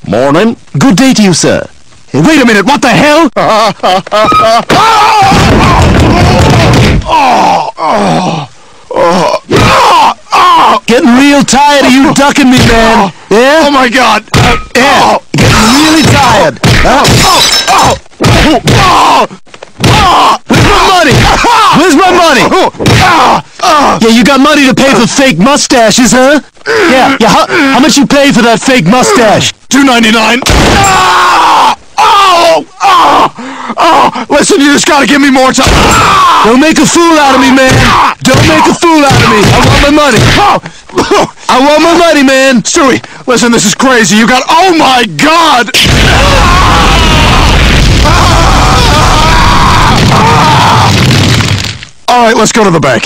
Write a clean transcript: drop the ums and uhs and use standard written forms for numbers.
Morning. Good day to you, sir. Hey, wait a minute, what the hell? Getting real tired of you ducking me, man. Yeah? Oh my God! Yeah, getting really tired. Where's my money? Where's my money? Yeah, you got money to pay for fake mustaches, huh? Yeah, how much you pay for that fake mustache? $2.99. Listen, you just gotta give me more time. Don't make a fool out of me, man. Don't make a fool out of me. I want my money. I want my money, man. Stewie, listen, this is crazy. You got... Oh my God! All right, let's go to the bank.